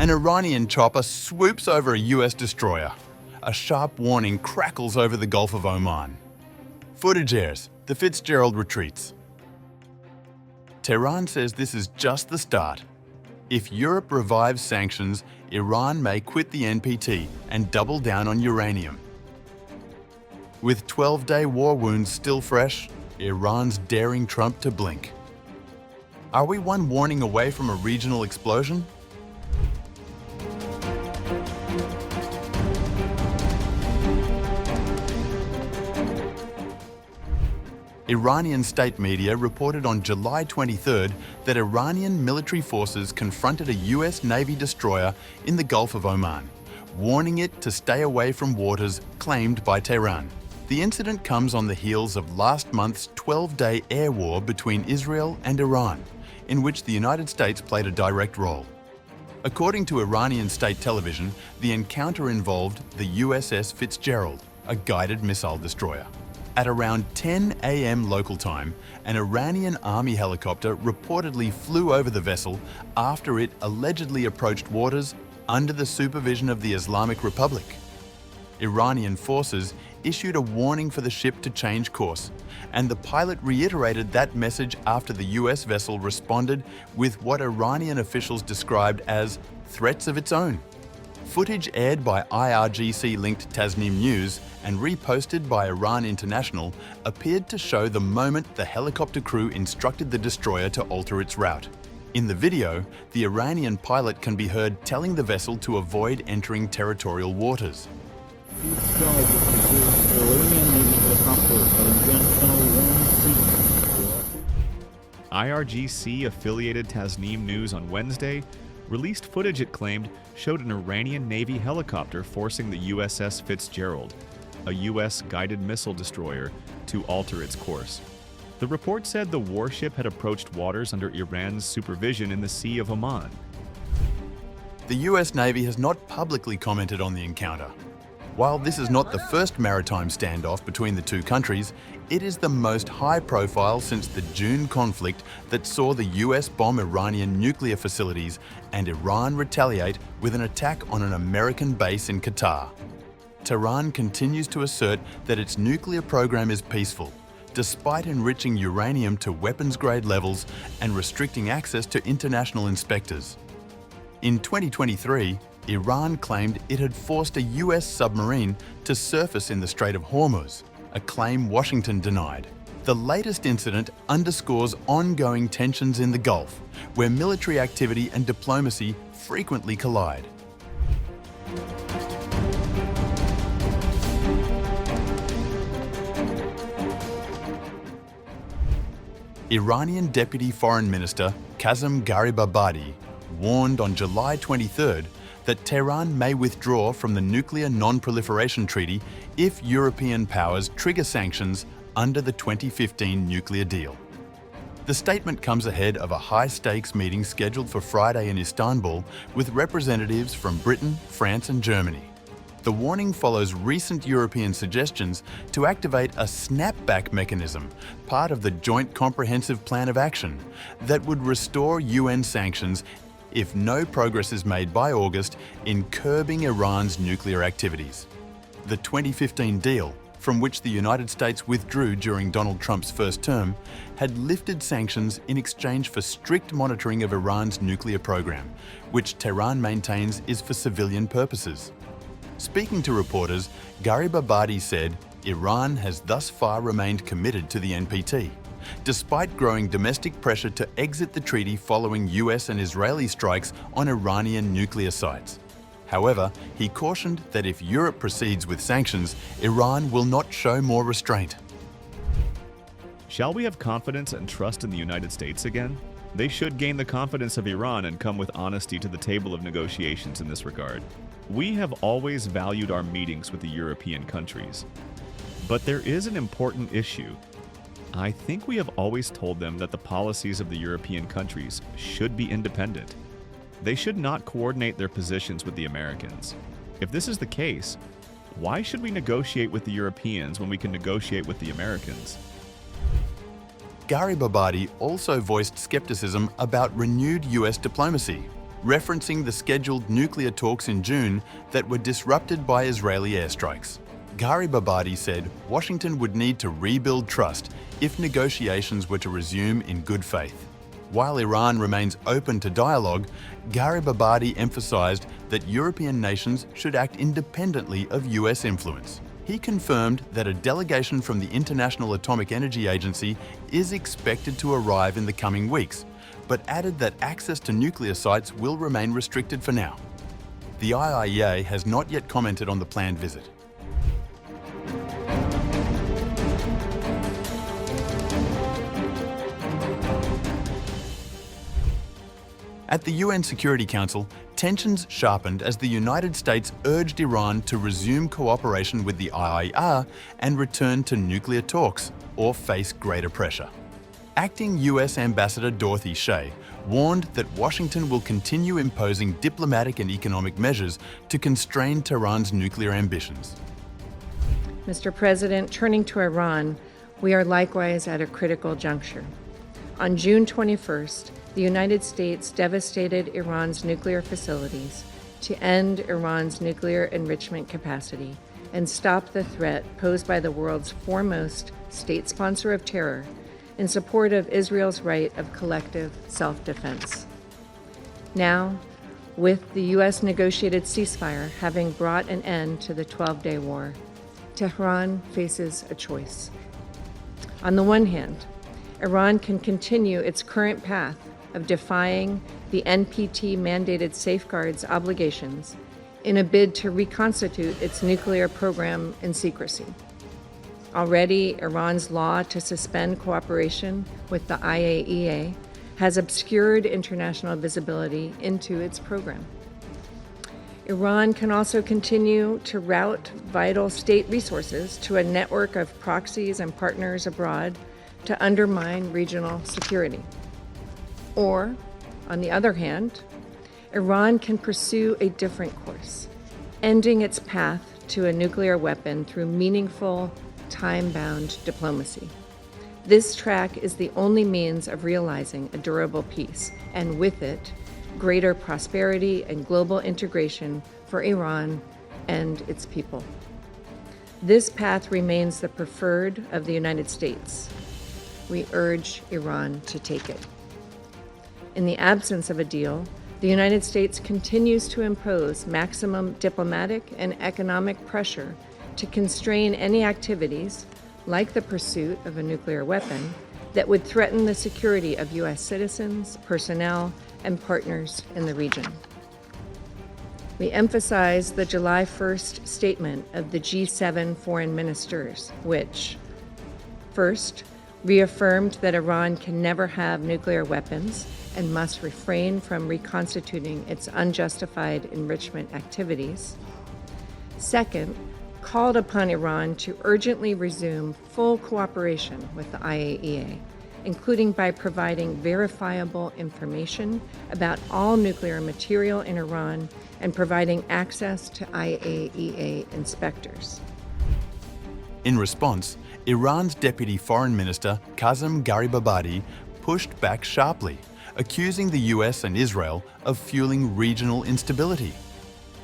An Iranian chopper swoops over a US destroyer. A sharp warning crackles over the Gulf of Oman. Footage airs. The Fitzgerald retreats. Tehran says this is just the start. If Europe revives sanctions, Iran may quit the NPT and double down on uranium. With 12-day war wounds still fresh, Iran's daring Trump to blink. Are we one warning away from a regional explosion? Iranian state media reported on July 23rd that Iranian military forces confronted a US Navy destroyer in the Gulf of Oman, warning it to stay away from waters claimed by Tehran. The incident comes on the heels of last month's 12-day air war between Israel and Iran, in which the United States played a direct role. According to Iranian state television, the encounter involved the USS Fitzgerald, a guided missile destroyer. At around 10 a.m. local time, an Iranian army helicopter reportedly flew over the vessel after it allegedly approached waters under the supervision of the Islamic Republic. Iranian forces issued a warning for the ship to change course, and the pilot reiterated that message after the US vessel responded with what Iranian officials described as threats of its own. Footage aired by IRGC-linked Tasnim News and reposted by Iran International appeared to show the moment the helicopter crew instructed the destroyer to alter its route. In the video, the Iranian pilot can be heard telling the vessel to avoid entering territorial waters. IRGC-affiliated Tasnim News on Wednesday released footage it claimed showed an Iranian Navy helicopter forcing the USS Fitzgerald, a U.S. guided missile destroyer, to alter its course. The report said the warship had approached waters under Iran's supervision in the Sea of Oman. The US Navy has not publicly commented on the encounter. While this is not the first maritime standoff between the two countries, it is the most high-profile since the June conflict that saw the US bomb Iranian nuclear facilities and Iran retaliate with an attack on an American base in Qatar. Tehran continues to assert that its nuclear program is peaceful, despite enriching uranium to weapons-grade levels and restricting access to international inspectors. In 2023, Iran claimed it had forced a US submarine to surface in the Strait of Hormuz, a claim Washington denied. The latest incident underscores ongoing tensions in the Gulf, where military activity and diplomacy frequently collide. Iranian Deputy Foreign Minister Kazem Garibabadi warned on July 23rd that Tehran may withdraw from the Nuclear Non-Proliferation Treaty if European powers trigger sanctions under the 2015 nuclear deal. The statement comes ahead of a high-stakes meeting scheduled for Friday in Istanbul with representatives from Britain, France and Germany. The warning follows recent European suggestions to activate a snapback mechanism, part of the Joint Comprehensive Plan of Action, that would restore UN sanctions if no progress is made by August in curbing Iran's nuclear activities. The 2015 deal, from which the United States withdrew during Donald Trump's first term, had lifted sanctions in exchange for strict monitoring of Iran's nuclear program, which Tehran maintains is for civilian purposes. Speaking to reporters, Garibabadi said Iran has thus far remained committed to the NPT, despite growing domestic pressure to exit the treaty following US and Israeli strikes on Iranian nuclear sites. However, he cautioned that if Europe proceeds with sanctions, Iran will not show more restraint. Shall we have confidence and trust in the United States again? They should gain the confidence of Iran and come with honesty to the table of negotiations in this regard. We have always valued our meetings with the European countries. But there is an important issue. I think we have always told them that the policies of the European countries should be independent. They should not coordinate their positions with the Americans. If this is the case, why should we negotiate with the Europeans when we can negotiate with the Americans? Garibabadi also voiced skepticism about renewed US diplomacy. referencing the scheduled nuclear talks in June that were disrupted by Israeli airstrikes. Garibabadi said Washington would need to rebuild trust if negotiations were to resume in good faith. While Iran remains open to dialogue, Garibabadi emphasized that European nations should act independently of US influence. He confirmed that a delegation from the International Atomic Energy Agency is expected to arrive in the coming weeks, but added that access to nuclear sites will remain restricted for now. The IAEA has not yet commented on the planned visit. At the UN Security Council, tensions sharpened as the United States urged Iran to resume cooperation with the IAEA and return to nuclear talks or face greater pressure. Acting US Ambassador Dorothy Shea warned that Washington will continue imposing diplomatic and economic measures to constrain Tehran's nuclear ambitions. Mr. President, turning to Iran, we are likewise at a critical juncture. On June 21st, the United States devastated Iran's nuclear facilities to end Iran's nuclear enrichment capacity and stop the threat posed by the world's foremost state sponsor of terror in support of Israel's right of collective self-defense. Now, with the U.S. negotiated ceasefire having brought an end to the 12-day war, Tehran faces a choice. On the one hand, Iran can continue its current path of defying the NPT mandated safeguards obligations in a bid to reconstitute its nuclear program in secrecy. Already, Iran's law to suspend cooperation with the IAEA has obscured international visibility into its program. Iran can also continue to route vital state resources to a network of proxies and partners abroad to undermine regional security. Or, on the other hand, Iran can pursue a different course, ending its path to a nuclear weapon through meaningful, time-bound diplomacy. This track is the only means of realizing a durable peace, and with it, greater prosperity and global integration for Iran and its people. This path remains the preferred of the United States. We urge Iran to take it. In the absence of a deal, the United States continues to impose maximum diplomatic and economic pressure to constrain any activities, like the pursuit of a nuclear weapon, that would threaten the security of U.S. citizens, personnel, and partners in the region. We emphasize the July 1st statement of the G7 foreign ministers, which, first, reaffirmed that Iran can never have nuclear weapons and must refrain from reconstituting its unjustified enrichment activities. Second, called upon Iran to urgently resume full cooperation with the IAEA, including by providing verifiable information about all nuclear material in Iran and providing access to IAEA inspectors. In response, Iran's Deputy Foreign Minister Kazem Garibabadi pushed back sharply, accusing the US and Israel of fueling regional instability.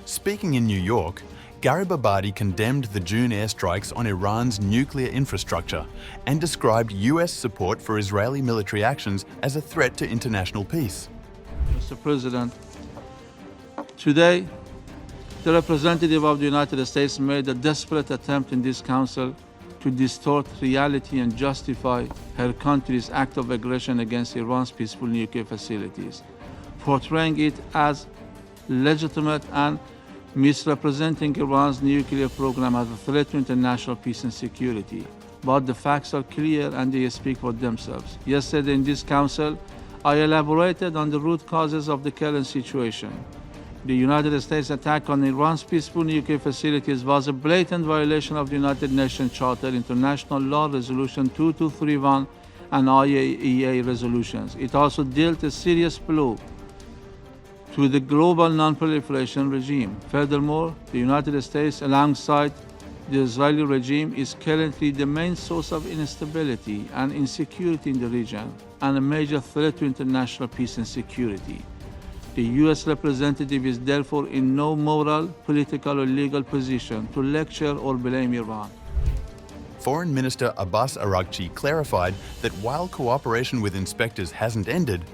Speaking in New York, Garibabadi condemned the June airstrikes on Iran's nuclear infrastructure and described US support for Israeli military actions as a threat to international peace. Mr. President, today, the representative of the United States made a desperate attempt in this council to distort reality and justify her country's act of aggression against Iran's peaceful nuclear facilities, portraying it as legitimate and misrepresenting Iran's nuclear program as a threat to international peace and security. But the facts are clear and they speak for themselves. Yesterday in this council, I elaborated on the root causes of the current situation. The United States attack on Iran's peaceful nuclear facilities was a blatant violation of the United Nations Charter, International Law Resolution 2231, and IAEA resolutions. It also dealt a serious blow to the global non-proliferation regime. Furthermore, the United States, alongside the Israeli regime, is currently the main source of instability and insecurity in the region and a major threat to international peace and security. The U.S. representative is therefore in no moral, political, or legal position to lecture or blame Iran. Foreign Minister Abbas Araghchi clarified that while cooperation with inspectors hasn't ended,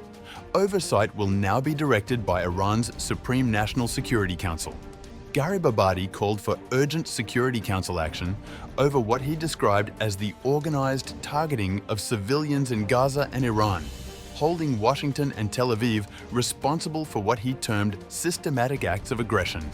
oversight will now be directed by Iran's Supreme National Security Council. Gharibabadi called for urgent Security Council action over what he described as the organized targeting of civilians in Gaza and Iran, holding Washington and Tel Aviv responsible for what he termed systematic acts of aggression.